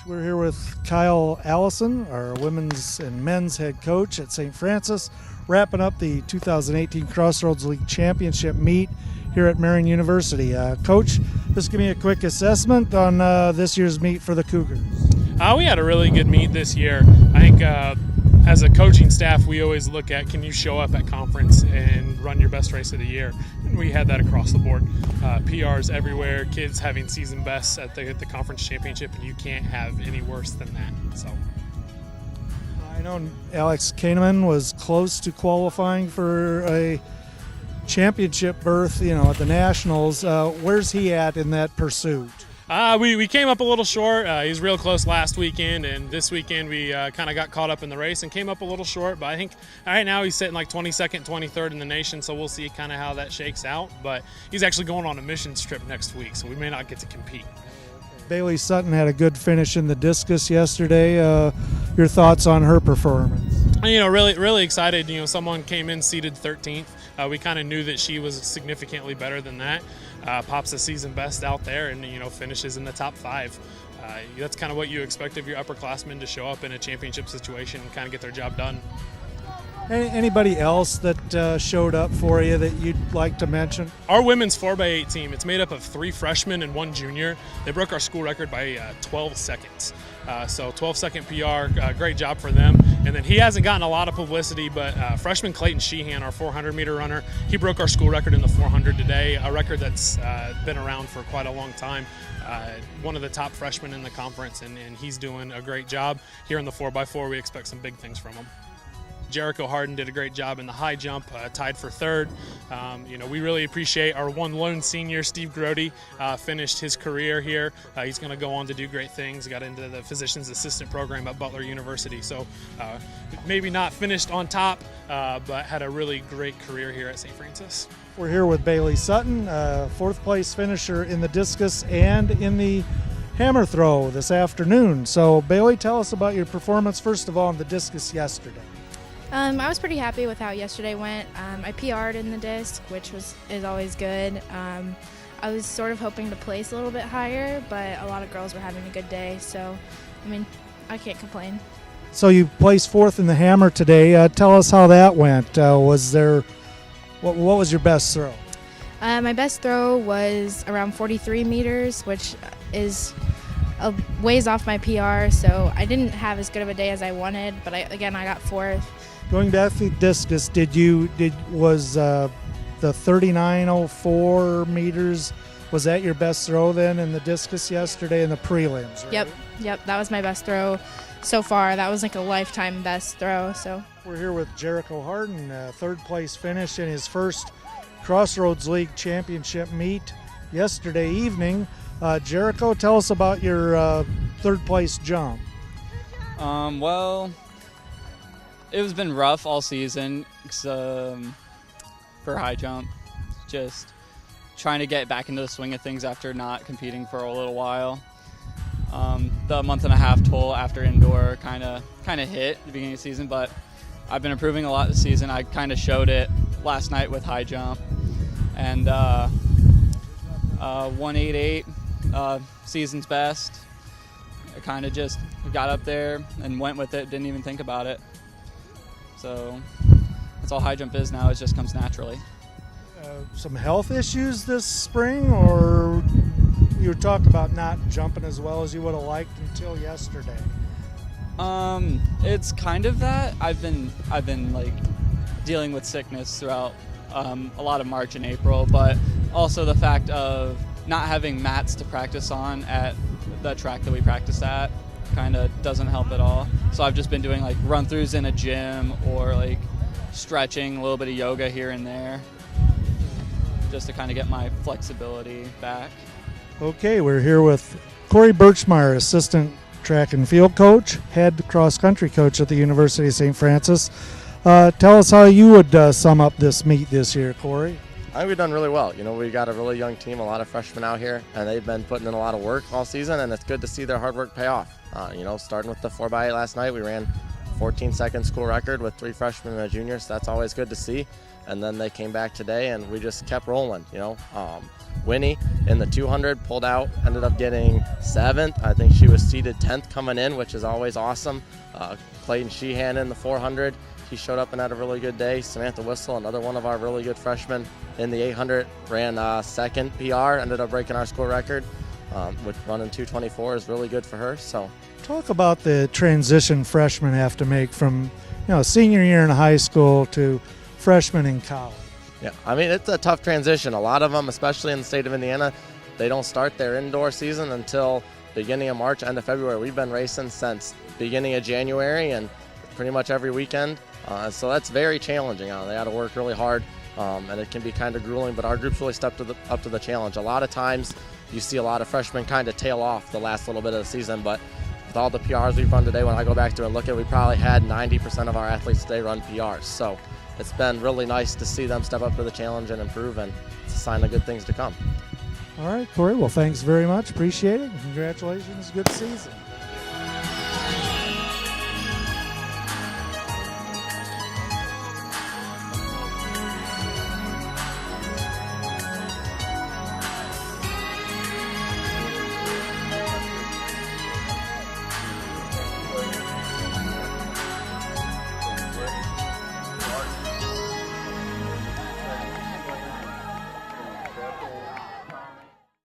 We're here with Kyle Allison, our women's and men's head coach at St. Francis, wrapping up the 2018 Crossroads League Championship meet here at Marian University. Coach, just give me a quick assessment on this year's meet for the Cougars. We had a really good meet this year. I think as a coaching staff, we always look at, can you show up at conference and run your best race of the year? And we had that across the board. PRs everywhere, kids having season bests at the conference championship, and you can't have any worse than that. So, I know Alex Kahneman was close to qualifying for a championship berth, at the Nationals. Where's he at in that pursuit? We came up a little short. He was real close last weekend, and this weekend we kind of got caught up in the race and came up a little short. But I think right now he's sitting like 22nd, 23rd in the nation, so we'll see kind of how that shakes out. But he's actually going on a missions trip next week, so we may not get to compete. Bailey Sutton had a good finish in the discus yesterday. Your thoughts on her performance? Really excited. Someone came in seated 13th. We kind of knew that she was significantly better than that. Pops a season best out there and, finishes in the top 5. That's kind of what you expect of your upperclassmen, to show up in a championship situation and kind of get their job done. Anybody else that showed up for you that you'd like to mention? Our women's 4x8 team, it's made up of 3 freshmen and 1 junior. They broke our school record by 12 seconds. So 12-second PR, great job for them. And then he hasn't gotten a lot of publicity, but freshman Clayton Sheehan, our 400-meter runner, he broke our school record in the 400 today, a record that's been around for quite a long time. One of the top freshmen in the conference, and he's doing a great job. Here in the 4x4, we expect some big things from him. Jericho Harden did a great job in the high jump, tied for 3rd. We really appreciate our one lone senior, Steve Grody, finished his career here. He's going to go on to do great things. Got into the physician's assistant program at Butler University. So maybe not finished on top, but had a really great career here at St. Francis. We're here with Bailey Sutton, 4th place finisher in the discus and in the hammer throw this afternoon. So Bailey, tell us about your performance, first of all, in the discus yesterday. I was pretty happy with how yesterday went. I PR'd in the disc, which is always good. I was sort of hoping to place a little bit higher, but a lot of girls were having a good day, so I can't complain. So you placed 4th in the hammer today. Tell us how that went. What was your best throw? My best throw was around 43 meters, which is a ways off my PR, so I didn't have as good of a day as I wanted, but I got 4th. Going back to discus, was the 39.04 meters, was that your best throw then in the discus yesterday in the prelims, right? Yep, that was my best throw so far. That was like a lifetime best throw. So we're here with Jericho Harden, 3rd place finish in his first Crossroads League Championship meet yesterday evening. Jericho, tell us about your 3rd place jump. Well, it has been rough all season for high jump. Just trying to get back into the swing of things after not competing for a little while. The month and a half toll after indoor kind of hit at the beginning of the season, but I've been improving a lot this season. I kind of showed it last night with high jump, and 188 season's best. I kind of just got up there and went with it, didn't even think about it. So that's all high jump is now. It just comes naturally. Some health issues this spring, or you were talking about not jumping as well as you would have liked until yesterday? It's kind of that. I've been like dealing with sickness throughout a lot of March and April, but also the fact of not having mats to practice on at the track that we practice at kind of doesn't help at all. So I've just been doing like run-throughs in a gym or like stretching, a little bit of yoga here and there, just to kind of get my flexibility back. Okay, we're here with Corey Birchmeyer, assistant track and field coach, head cross-country coach at the University of St. Francis. Tell us how you would sum up this meet this year, Corey. I think we've done really well. We got a really young team, a lot of freshmen out here, and they've been putting in a lot of work all season, and it's good to see their hard work pay off. Starting with the 4x8 last night, we ran 14-second school record with 3 freshmen and a junior, so that's always good to see. and then they came back today, and we just kept rolling. Winnie in the 200 pulled out, ended up getting 7th. I think she was seeded 10th coming in, which is always awesome. Clayton Sheehan in the 400. He showed up and had a really good day. Samantha Whistle, another one of our really good freshmen, in the 800 ran 2nd PR, ended up breaking our school record, which running 2:24 is really good for her. So, talk about the transition freshmen have to make from senior year in high school to freshman in college. Yeah, I mean, it's a tough transition. A lot of them, especially in the state of Indiana, they don't start their indoor season until beginning of March, end of February. We've been racing since beginning of January and pretty much every weekend. So that's very challenging. They got to work really hard, and it can be kind of grueling, but our group's really stepped up to the challenge. A lot of times you see a lot of freshmen kind of tail off the last little bit of the season, but with all the PRs we've run today, when I go back to and look at it, we probably had 90% of our athletes today run PRs. So it's been really nice to see them step up to the challenge and improve, and it's a sign of good things to come. All right, Corey. Well, thanks very much. Appreciate it. Congratulations. Good season.